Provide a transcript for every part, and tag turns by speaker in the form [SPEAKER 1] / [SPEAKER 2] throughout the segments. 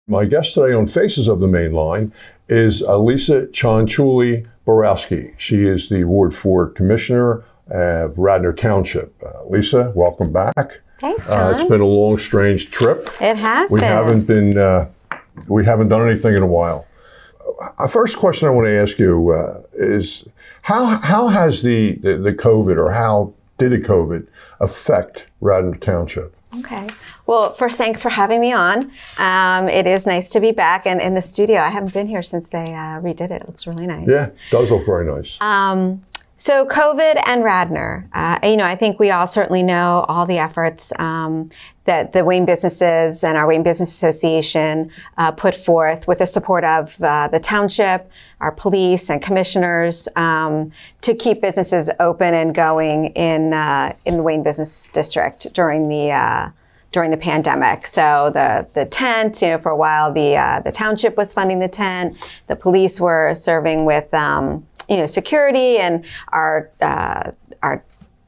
[SPEAKER 1] My guest today on Faces of the Main Line is Lisa Borowski. She is the Ward 4 Commissioner of Radnor Township. Lisa, welcome back.
[SPEAKER 2] Thanks, John.
[SPEAKER 1] It's been a long, strange trip.
[SPEAKER 2] It has
[SPEAKER 1] been. We haven't done anything in a while. First question I want to ask you is how has the COVID, or how did the COVID affect Radnor Township?
[SPEAKER 2] Okay. Well, first, thanks for having me on. It is nice to be back and in the studio. I haven't been here since they redid it. It looks really nice.
[SPEAKER 1] Yeah, it does look very nice.
[SPEAKER 2] So COVID and Radnor, I think we all certainly know all the efforts that the Wayne businesses and our Wayne Business Association put forth with the support of the township, our police and commissioners to keep businesses open and going in the Wayne Business District during the pandemic. So the tent, for a while, the township was funding the tent. The police were serving with security, and our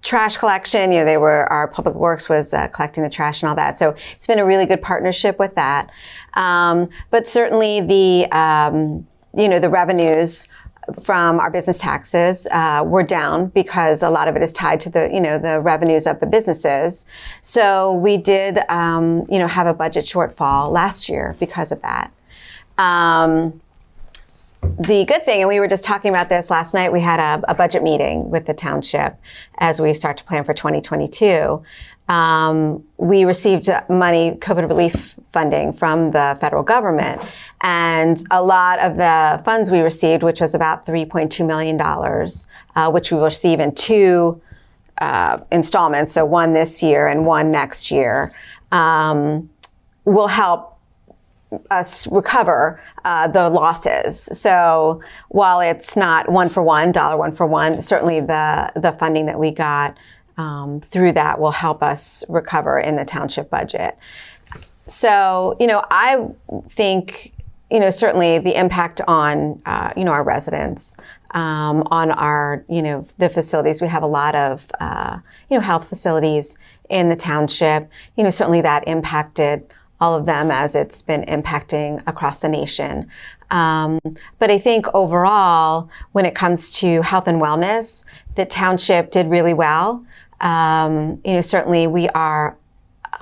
[SPEAKER 2] trash collection. Our public works was collecting the trash and all that. So it's been a really good partnership with that. But certainly the revenues from our business taxes were down because a lot of it is tied to the revenues of the businesses. So we did have a budget shortfall last year because of that. The good thing, and we were just talking about this last night, we had a budget meeting with the township as we start to plan for 2022. We received money, COVID relief funding from the federal government. And a lot of the funds we received, which was about $3.2 million, which we will receive in two installments, so one this year and one next year, will help us recover the losses. So while it's not $1 for $1, certainly the funding that we got through that will help us recover in the township budget. So, I think, certainly the impact on, our residents, on our, the facilities. We have a lot of, health facilities in the township. Certainly that impacted all of them as it's been impacting across the nation. But I think overall, when it comes to health and wellness, the township did really well. Certainly we are,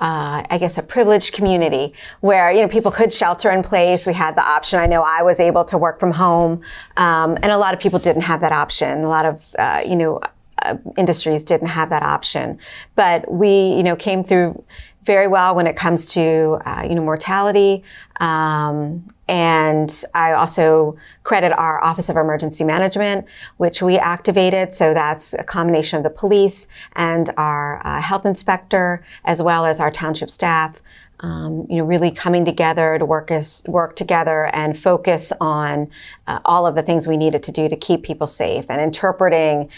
[SPEAKER 2] a privileged community where, people could shelter in place. We had the option. I know I was able to work from home, and a lot of people didn't have that option. A lot of, industries didn't have that option. But we, came through very well when it comes to, mortality. And I also credit our Office of Emergency Management, which we activated. So that's a combination of the police and our health inspector, as well as our township staff, really coming together to work together and focus on all of the things we needed to do to keep people safe, and interpreting,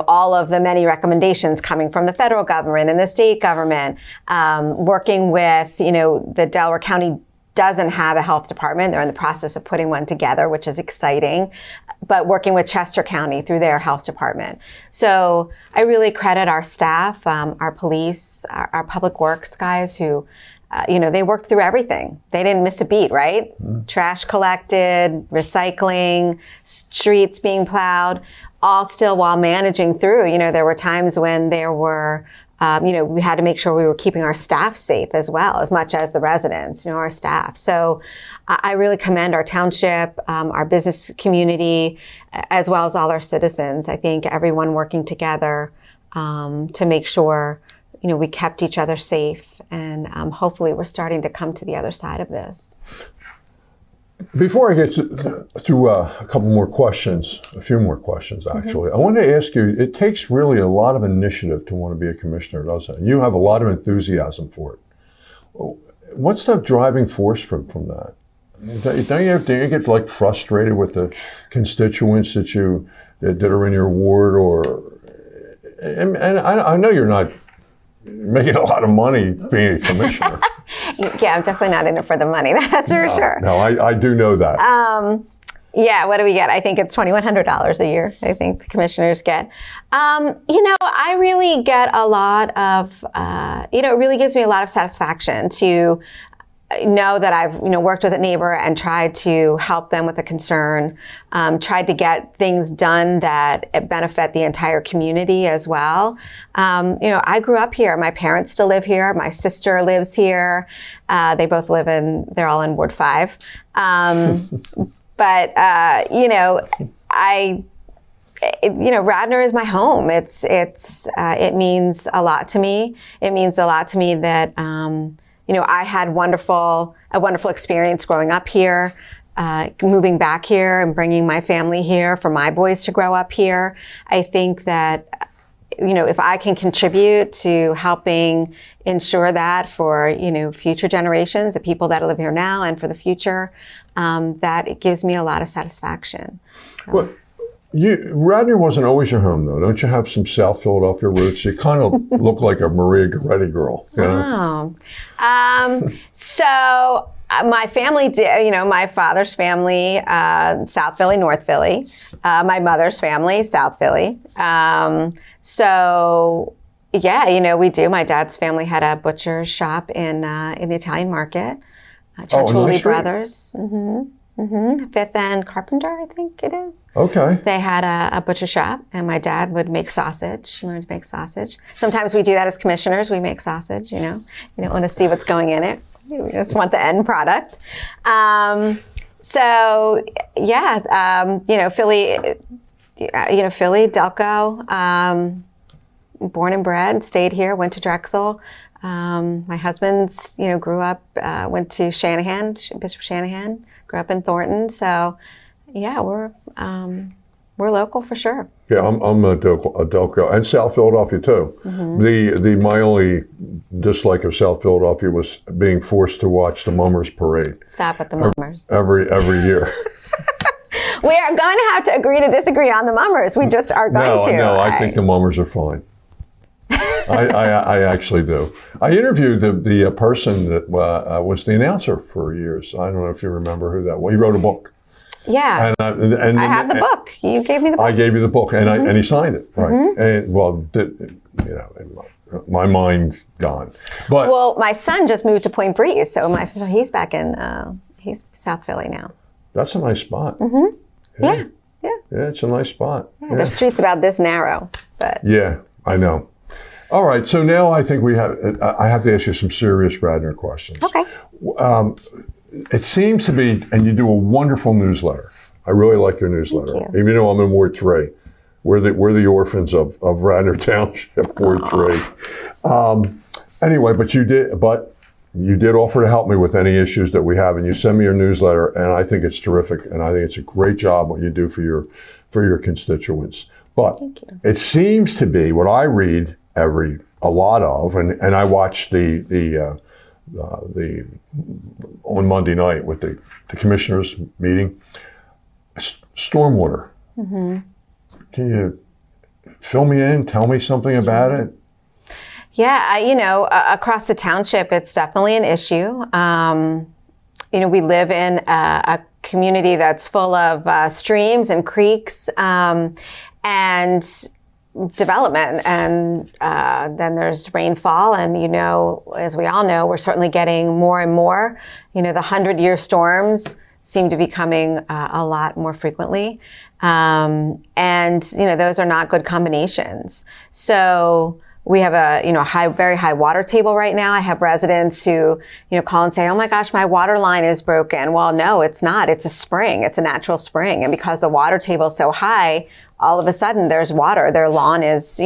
[SPEAKER 2] all of the many recommendations coming from the federal government and the state government, working with, the Delaware County doesn't have a health department. They're in the process of putting one together, which is exciting, but working with Chester County through their health department. So I really credit our staff, our police, our public works guys who, they worked through everything. They didn't miss a beat, right? Trash collected, recycling, streets being plowed, all still while managing through. There were times when there were, we had to make sure we were keeping our staff safe as well, as much as the residents, our staff. So I really commend our township, our business community, as well as all our citizens. I think everyone working together to make sure, we kept each other safe, and hopefully we're starting to come to the other side of this.
[SPEAKER 1] Before I get to a couple more questions, a few more questions actually, I wanted to ask you, it takes really a lot of initiative to want to be a commissioner, doesn't it? You have a lot of enthusiasm for it. What's the driving force from that? Don't you get like frustrated with the constituents that are in your ward, and I know you're not making a lot of money being a commissioner.
[SPEAKER 2] Yeah, I'm definitely not in it for the money. That's for sure.
[SPEAKER 1] No, I do know that.
[SPEAKER 2] Yeah, what do we get? I think it's $2,100 a year. I think the commissioners get. I really get a lot of, it really gives me a lot of satisfaction to, know that I've worked with a neighbor and tried to help them with a concern, tried to get things done that benefit the entire community as well. I grew up here. My parents still live here. My sister lives here. They both live they're all in Ward 5. But Radnor is my home. It means a lot to me. It means a lot to me that, I had a wonderful experience growing up here, moving back here and bringing my family here for my boys to grow up here. I think that, if I can contribute to helping ensure that for, future generations, the people that live here now and for the future, that it gives me a lot of satisfaction. So.
[SPEAKER 1] Well, Radnor wasn't always your home, though. Don't you have some South Philadelphia roots? You kind of look like a Maria Goretti girl. You know?
[SPEAKER 2] So my family did, my father's family, South Philly, North Philly. My mother's family, South Philly. We do. My dad's family had a butcher's shop in the Italian market. Church Brothers. Fifth and Carpenter, I think it is.
[SPEAKER 1] Okay.
[SPEAKER 2] They had a butcher shop, and my dad would make sausage. Learned to make sausage. Sometimes we do that as commissioners. We make sausage. You don't want to see what's going in it. You just want the end product. Philly. Philly, Delco. Born and bred, stayed here. Went to Drexel. My husband's, grew up, went to Shanahan, Bishop Shanahan, grew up in Thornton. So, yeah, we're local for sure.
[SPEAKER 1] Yeah, I'm a Delco and South Philadelphia too. Mm-hmm. My only dislike of South Philadelphia was being forced to watch the Mummers Parade.
[SPEAKER 2] Stop with the Mummers.
[SPEAKER 1] Every year.
[SPEAKER 2] We are going to have to agree to disagree on the Mummers. We just are going to.
[SPEAKER 1] No, I think the Mummers are fine. I actually do. I interviewed the person that was the announcer for years. I don't know if you remember who that was. He wrote a book.
[SPEAKER 2] Yeah. And I have the book. You gave me the book.
[SPEAKER 1] I gave you the book, and and he signed it. Right. And my mind's gone. But
[SPEAKER 2] my son just moved to Point Breeze, so he's back in he's South Philly now.
[SPEAKER 1] That's a nice spot.
[SPEAKER 2] Mm-hmm. Yeah. Yeah,
[SPEAKER 1] it's a nice spot.
[SPEAKER 2] Yeah. The street's about this narrow, but
[SPEAKER 1] yeah, I know. All right, so now I think I have to ask you some serious Radnor questions.
[SPEAKER 2] Okay.
[SPEAKER 1] It seems to be, and you do a wonderful newsletter. I really like your newsletter.
[SPEAKER 2] Thank you.
[SPEAKER 1] Even though I'm in Ward 3. We're the orphans of Radnor Township, Ward 3. Anyway, but you did offer to help me with any issues that we have, and you send me your newsletter, and I think it's terrific, and I think it's a great job what you do for your constituents. But it seems to be what I read a lot of, and I watched the on Monday night with the commissioners meeting, stormwater. Mm-hmm. Can you fill me in? Tell me something about it.
[SPEAKER 2] Yeah, across the township, it's definitely an issue. We live in a community that's full of streams and creeks and development, and then there's rainfall, and as we all know, we're certainly getting more and more. The 100-year storms seem to be coming a lot more frequently, and those are not good combinations. So we have a very high water table right now. I have residents who call and say, "Oh my gosh, my water line is broken." Well, no, it's not. It's a spring. It's a natural spring, and because the water table is so high, all of a sudden there's water. Their lawn is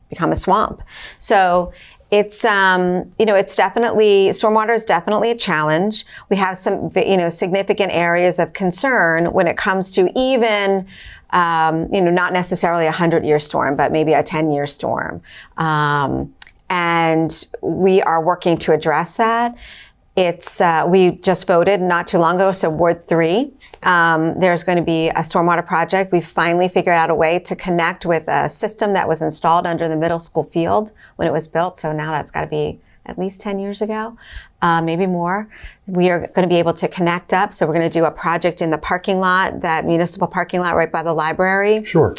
[SPEAKER 2] become a swamp. So it's it's definitely, stormwater is definitely a challenge. We have some significant areas of concern when it comes to even not necessarily a 100-year storm, but maybe a 10-year storm. And we are working to address that. We just voted not too long ago, so Ward 3, there's going to be a stormwater project. We finally figured out a way to connect with a system that was installed under the middle school field when it was built. So now that's got to be at least 10 years ago, maybe more. We are going to be able to connect up. So we're going to do a project in the parking lot, that municipal parking lot right by the library.
[SPEAKER 1] Sure.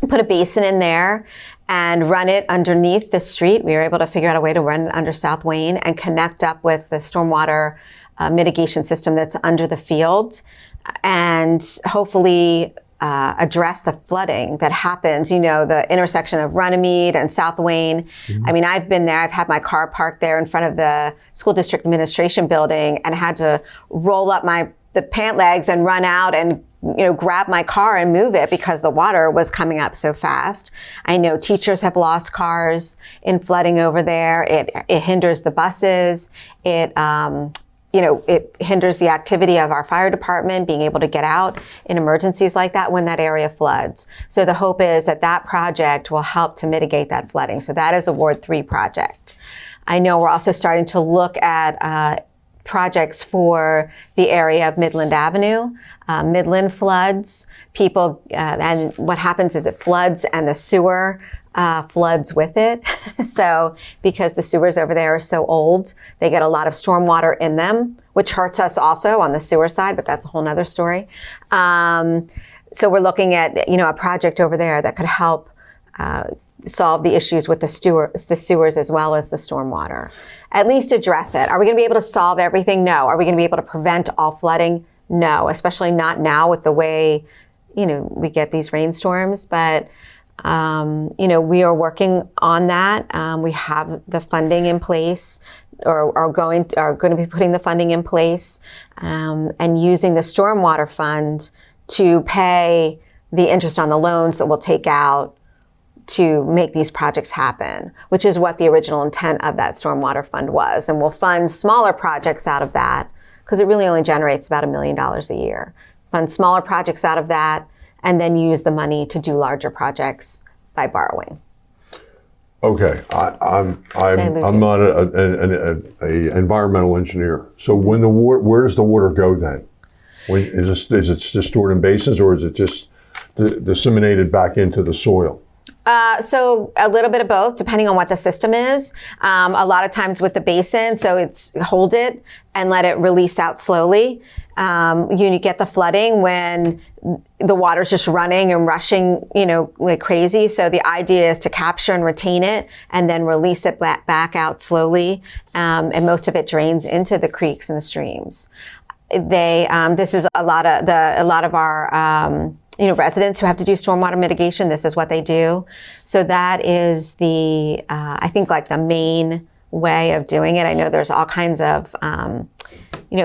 [SPEAKER 2] put a basin in there and run it underneath the street. We were able to figure out a way to run it under South Wayne and connect up with the stormwater mitigation system that's under the field, and hopefully address the flooding that happens, the intersection of Runnymede and South Wayne. Mm-hmm. I mean, I've been there. I've had my car parked there in front of the school district administration building and had to roll up the pant legs and run out and grab my car and move it because the water was coming up so fast. I know teachers have lost cars in flooding over there. It hinders the buses. It hinders the activity of our fire department being able to get out in emergencies like that when that area floods. So the hope is that project will help to mitigate that flooding. So that is a Ward 3 project. I know we're also starting to look at projects for the area of Midland Avenue. Midland floods, and what happens is it floods and the sewer floods with it. So because the sewers over there are so old, they get a lot of stormwater in them, which hurts us also on the sewer side, but that's a whole nother story. So we're looking at, a project over there that could help solve the issues with the sewers as well as the stormwater. At least address it. Are we going to be able to solve everything? No. Are we going to be able to prevent all flooding? No, especially not now with the way, we get these rainstorms, but we are working on that. We have the funding in place, or are going to be putting the funding in place, and using the stormwater fund to pay the interest on the loans that we'll take out to make these projects happen, which is what the original intent of that stormwater fund was. And we'll fund smaller projects out of that because it really only generates about $1 million a year. Fund smaller projects out of that, and then use the money to do larger projects by borrowing.
[SPEAKER 1] Okay, I'm not an environmental engineer. So when where does the water go then? Is it just stored in basins, or is it just disseminated back into the soil?
[SPEAKER 2] So a little bit of both, depending on what the system is. A lot of times with the basin, so it's hold it and let it release out slowly. You get the flooding when the water's just running and rushing, like crazy. So the idea is to capture and retain it and then release it back out slowly. And most of it drains into the creeks and the streams. This is a lot of our, residents who have to do stormwater mitigation. This is what they do. So that is I think like the main way of doing it. I know there's all kinds of,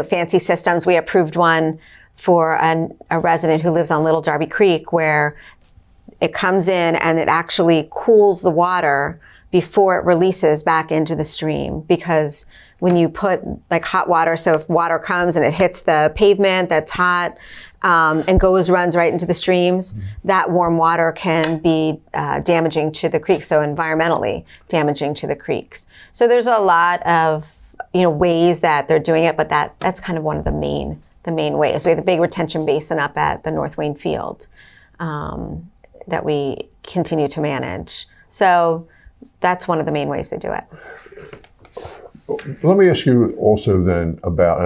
[SPEAKER 2] fancy systems. We approved one for a resident who lives on Little Darby Creek, where it comes in and it actually cools the water before it releases back into the stream. Because when you put like hot water, so if water comes and it hits the pavement that's hot, and runs right into the streams, that warm water can be damaging to the creeks, so environmentally damaging to the creeks. So there's a lot of ways that they're doing it, but that's kind of one of the main ways. We have the big retention basin up at the North Wayne Field that we continue to manage. So that's one of the main ways they do it.
[SPEAKER 1] Let me ask you also then about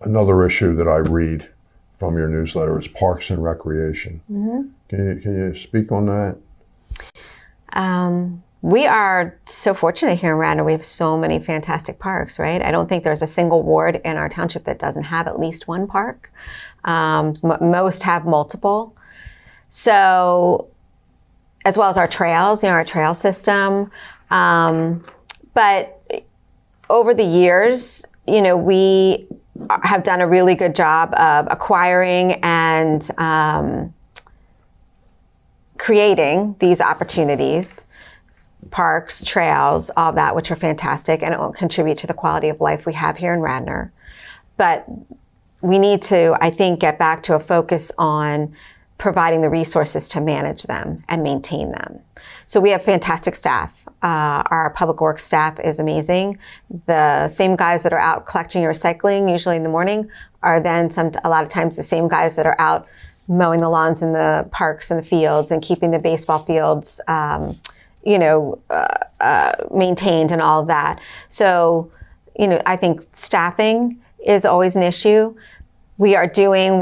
[SPEAKER 1] another issue that I read from your newsletter is parks and recreation. Mm-hmm. Can you speak on that?
[SPEAKER 2] We are so fortunate here in Radnor. We have so many fantastic parks, right? I don't think there's a single ward in our township that doesn't have at least one park. Most have multiple. So, as well as our trails, our trail system. But over the years, we have done a really good job of acquiring and creating these opportunities, parks, trails, all that, which are fantastic, and it will contribute to the quality of life we have here in Radnor. But we need to, I think, get back to a focus on providing the resources to manage them and maintain them. So we have fantastic staff. Our public works staff is amazing. The same guys that are out collecting and recycling, usually in the morning, are then a lot of times the same guys that are out mowing the lawns in the parks and the fields and keeping the baseball fields, maintained and all of that. So, I think staffing is always an issue, We are doing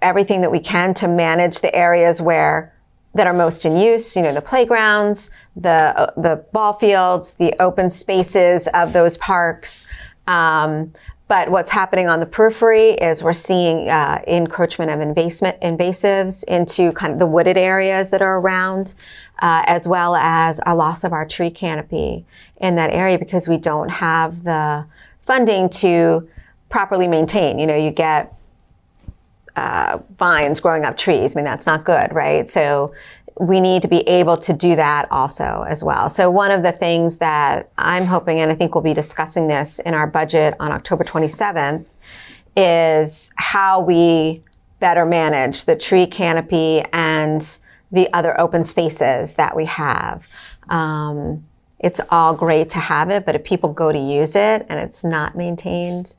[SPEAKER 2] everything that we can to manage the areas that are most in use, the playgrounds, the ball fields, the open spaces of those parks. But what's happening on the periphery is we're seeing encroachment of invasives into kind of the wooded areas that are around, as well as a loss of our tree canopy in that area because we don't have the funding to properly maintain. You get vines growing up trees. I mean, that's not good, right? So we need to be able to do that also as well. So one of the things that I'm hoping, and I think we'll be discussing this in our budget on October 27th, is how we better manage the tree canopy and the other open spaces that we have. It's all great to have it, but if people go to use it and it's not maintained,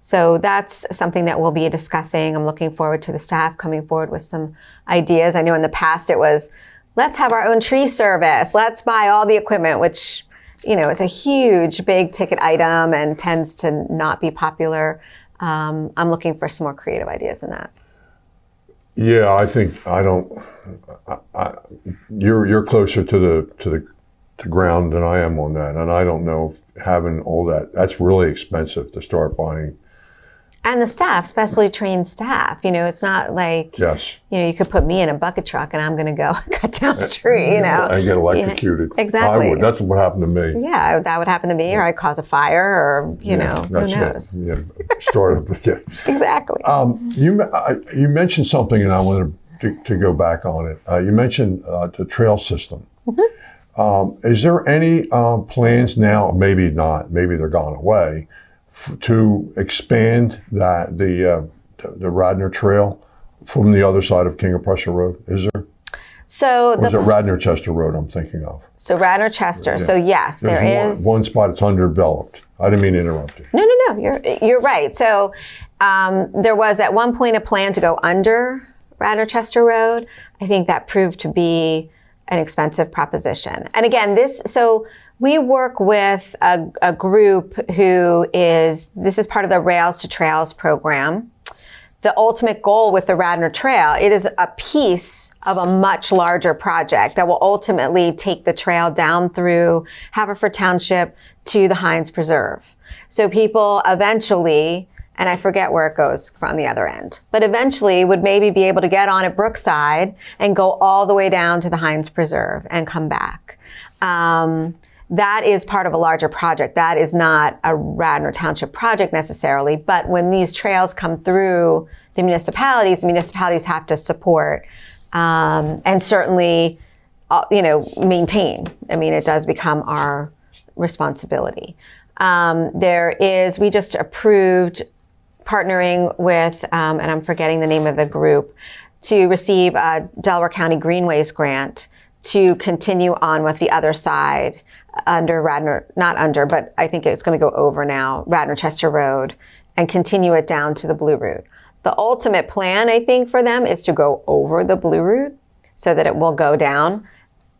[SPEAKER 2] so that's something that we'll be discussing. I'm looking forward to the staff coming forward with some ideas. I know in the past it was, let's have our own tree service. Let's buy all the equipment, which, is a huge, big ticket item and tends to not be popular. I'm looking for some more creative ideas in that.
[SPEAKER 1] Yeah, I think you're closer to the ground than I am on that, and I don't know if having all that's really expensive to start buying.
[SPEAKER 2] And the staff, especially trained staff, it's not like,
[SPEAKER 1] yes,
[SPEAKER 2] you could put me in a bucket truck and I'm going to go cut down a tree,
[SPEAKER 1] and get electrocuted.
[SPEAKER 2] Yeah, exactly.
[SPEAKER 1] I would. That's what happened to me.
[SPEAKER 2] Yeah, that would happen to me, or I'd cause a fire, or who knows?
[SPEAKER 1] Yeah, start. Yeah,
[SPEAKER 2] exactly.
[SPEAKER 1] You mentioned something, and I wanted to go back on it. You mentioned the trail system. Mm-hmm. Is there any plans now? Maybe not. Maybe they're gone away. To expand the Ratner Trail from the other side of King of Prussia Road? Is there? Or is it Radnor Chester Road I'm thinking of?
[SPEAKER 2] So Radnor Chester. Yeah. So yes,
[SPEAKER 1] There's
[SPEAKER 2] is
[SPEAKER 1] one spot that's underdeveloped. I didn't mean to interrupt you.
[SPEAKER 2] No. You're right. So there was at one point a plan to go under Radnor Chester Road. I think that proved to be an expensive proposition. And again, we work with a group this is part of the Rails to Trails program. The ultimate goal with the Ratner Trail, it is a piece of a much larger project that will ultimately take the trail down through Haverford Township to the Hines Preserve. So people eventually, and I forget where it goes from the other end, but eventually would maybe be able to get on at Brookside and go all the way down to the Hines Preserve and come back. That is part of a larger project. That is not a Radnor Township project necessarily, but when these trails come through the municipalities have to support and certainly, maintain. I mean, it does become our responsibility. We just approved partnering with, and I'm forgetting the name of the group, to receive a Delaware County Greenways grant to continue on with the other side under Radnor, not under, but I think it's going to go over now, Radnor Chester Road, and continue it down to the Blue Route. The ultimate plan, I think, for them is to go over the Blue Route so that it will go down.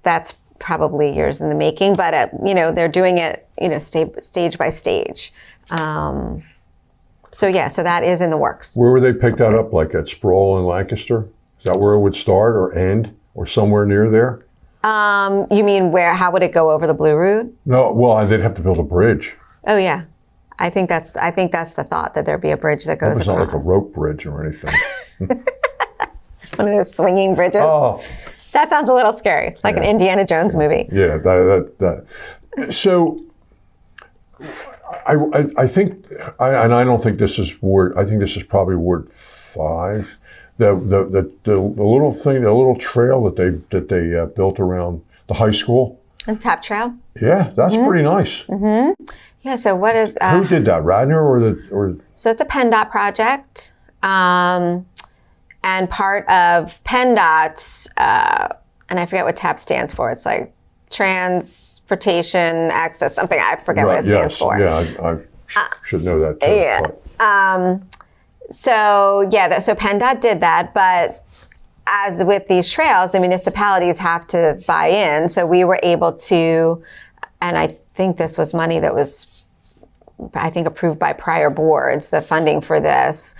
[SPEAKER 2] That's probably years in the making, but they're doing it, stage by stage. So that is in the works.
[SPEAKER 1] Where would they pick that up, like at Sproul and Lancaster? Is that where it would start or end, or somewhere near there?
[SPEAKER 2] You mean how would it go over the Blue Route?
[SPEAKER 1] No, well, they'd have to build a bridge.
[SPEAKER 2] Oh yeah, I think that's the thought, that there'd be a bridge that goes across.
[SPEAKER 1] It's not like a rope bridge or anything.
[SPEAKER 2] One of those swinging bridges.
[SPEAKER 1] Oh,
[SPEAKER 2] that sounds a little scary, like an Indiana Jones movie.
[SPEAKER 1] Yeah, that. So, I think, and I don't think this is Ward. I think this is probably Ward 5. The little trail that they built around the high school.
[SPEAKER 2] The Tap Trail.
[SPEAKER 1] Yeah, that's pretty nice.
[SPEAKER 2] Mm-hmm. Yeah. So what is?
[SPEAKER 1] Who did that? Radnor or? So
[SPEAKER 2] it's a PennDOT project, and part of PennDOT's, and I forget what TAP stands for. It's like Transportation Access something. I forget what it stands for.
[SPEAKER 1] Yeah, I should know that too.
[SPEAKER 2] Yeah. So PennDOT did that, but as with these trails, the municipalities have to buy in. So we were able to, and I think this was money that was I think approved by prior boards, the funding for this,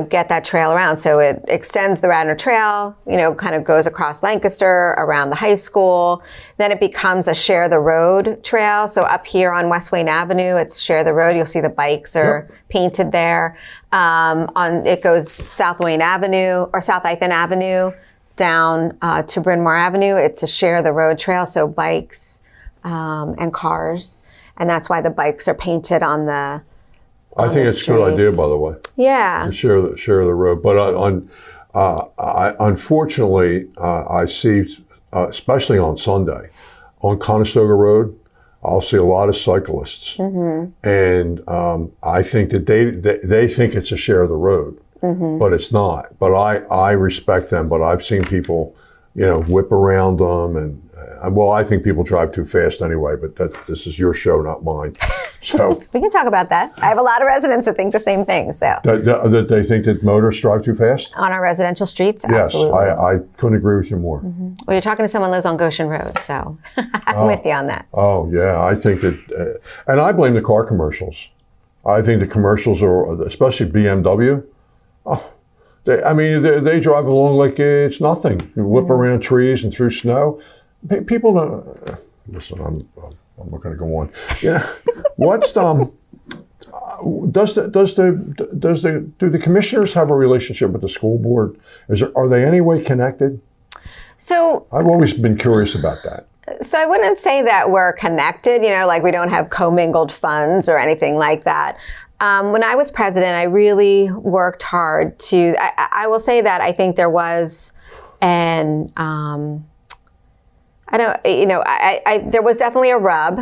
[SPEAKER 2] get that trail around. So it extends the Ratner Trail, kind of goes across Lancaster, around the high school. Then it becomes a share the road trail. So up here on West Wayne Avenue, it's share the road. You'll see the bikes are painted there. It goes South Wayne Avenue or South Ithan Avenue down to Bryn Mawr Avenue. It's a share the road trail. So bikes and cars. And that's why the bikes are painted on the
[SPEAKER 1] I think it's a good idea, by the way.
[SPEAKER 2] Yeah.
[SPEAKER 1] To share the road. But unfortunately, I see, especially on Sunday, on Conestoga Road, I'll see a lot of cyclists. And I think that they think it's a share of the road, but it's not. But I respect them, but I've seen people, whip around them. And I think people drive too fast anyway, but this is your show, not mine. So
[SPEAKER 2] we can talk about that. I have a lot of residents that think the same thing. So
[SPEAKER 1] that they think that motorists drive too fast
[SPEAKER 2] on our residential streets.
[SPEAKER 1] Yes,
[SPEAKER 2] absolutely.
[SPEAKER 1] I couldn't agree with you more.
[SPEAKER 2] Well, you're talking to someone who lives on Goshen Road, so I'm with you on that.
[SPEAKER 1] Oh yeah, I think that, and I blame the car commercials. I think the commercials are, especially BMW. Oh, they drive along like it's nothing. You whip around trees and through snow. People don't listen. I'm not going to go on. What's do the commissioners have a relationship with the school board? Are they any way connected?
[SPEAKER 2] So
[SPEAKER 1] I've always been curious about that.
[SPEAKER 2] So I wouldn't say that we're connected. Like we don't have commingled funds or anything like that. When I was president, I really worked hard to. I will say that I think there was an. There was definitely a rub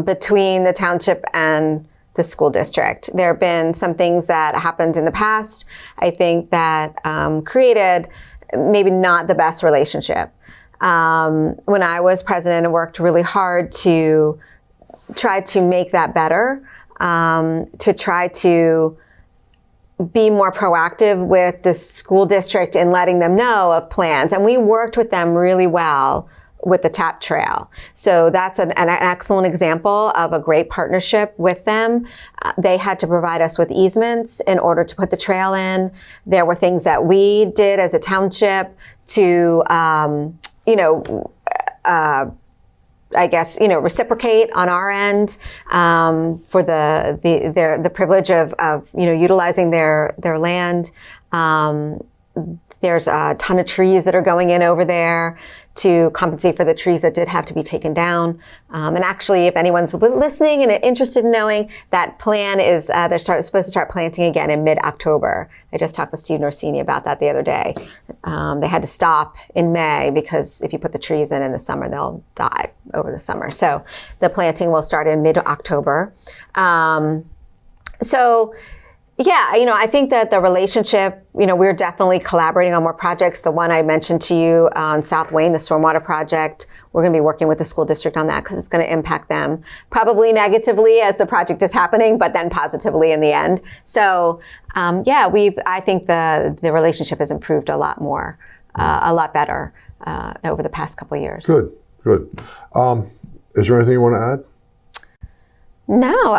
[SPEAKER 2] between the township and the school district. There have been some things that happened in the past, I think, that created maybe not the best relationship. When I was president, I worked really hard to try to make that better, to try to be more proactive with the school district in letting them know of plans. And we worked with them really well with the TAP Trail. So that's an excellent example of a great partnership with them. They had to provide us with easements in order to put the trail in. There were things that we did as a township to, reciprocate on our end for the privilege of utilizing their land. There's a ton of trees that are going in over there to compensate for the trees that did have to be taken down. And actually, if anyone's listening and interested in knowing, that plan is they're supposed to start planting again in mid-October. I just talked with Steve Norsini about that the other day. They had to stop in May because if you put the trees in the summer, they'll die over the summer. So the planting will start in mid-October. I think that the relationship, we're definitely collaborating on more projects. The one I mentioned to you on South Wayne, the Stormwater Project, we're going to be working with the school district on that because it's going to impact them probably negatively as the project is happening, but then positively in the end. So, I think the relationship has improved a lot more, a lot better over the past couple of years.
[SPEAKER 1] Good. Is there anything you want to add?
[SPEAKER 2] No.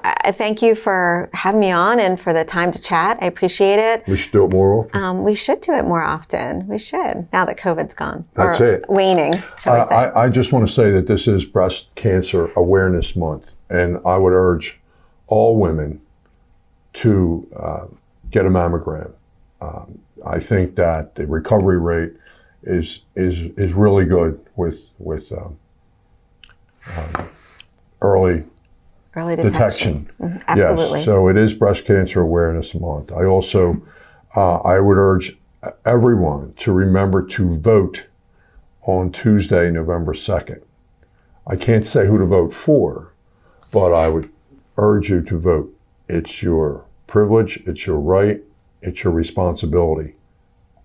[SPEAKER 2] I thank you for having me on and for the time to chat. I appreciate it.
[SPEAKER 1] We should do it more often.
[SPEAKER 2] We should do it more often. We should, now that COVID's gone.
[SPEAKER 1] That's it.
[SPEAKER 2] Waning, shall we say.
[SPEAKER 1] I just want to say that this is Breast Cancer Awareness Month, and I would urge all women to get a mammogram. I think that the recovery rate is really good with early detection.
[SPEAKER 2] Mm-hmm. Absolutely.
[SPEAKER 1] Yes, so it is Breast Cancer Awareness Month. I also, I would urge everyone to remember to vote on Tuesday, November 2nd. I can't say who to vote for, but I would urge you to vote. It's your privilege, it's your right, it's your responsibility.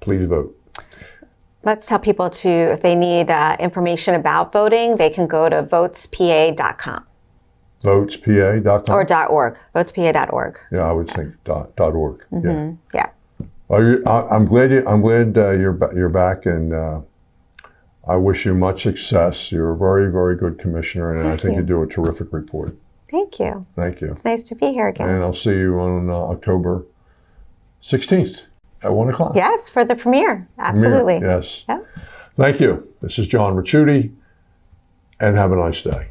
[SPEAKER 1] Please vote.
[SPEAKER 2] Let's tell people if they need information about voting, they can go to votespa.com.
[SPEAKER 1] Votespa.com?
[SPEAKER 2] Or .org. Votespa.org.
[SPEAKER 1] Yeah, I would think .org.
[SPEAKER 2] Mm-hmm. Yeah.
[SPEAKER 1] I'm glad you're back, and I wish you much success. You're a very, very good commissioner, and I think you do a terrific report.
[SPEAKER 2] Thank you.
[SPEAKER 1] Thank you.
[SPEAKER 2] It's nice to be here again.
[SPEAKER 1] And I'll see you on October 16th at 1 o'clock.
[SPEAKER 2] Yes, for the premiere. Absolutely.
[SPEAKER 1] Yes.
[SPEAKER 2] Yeah.
[SPEAKER 1] Thank you. This is John Ricciutti, and have a nice day.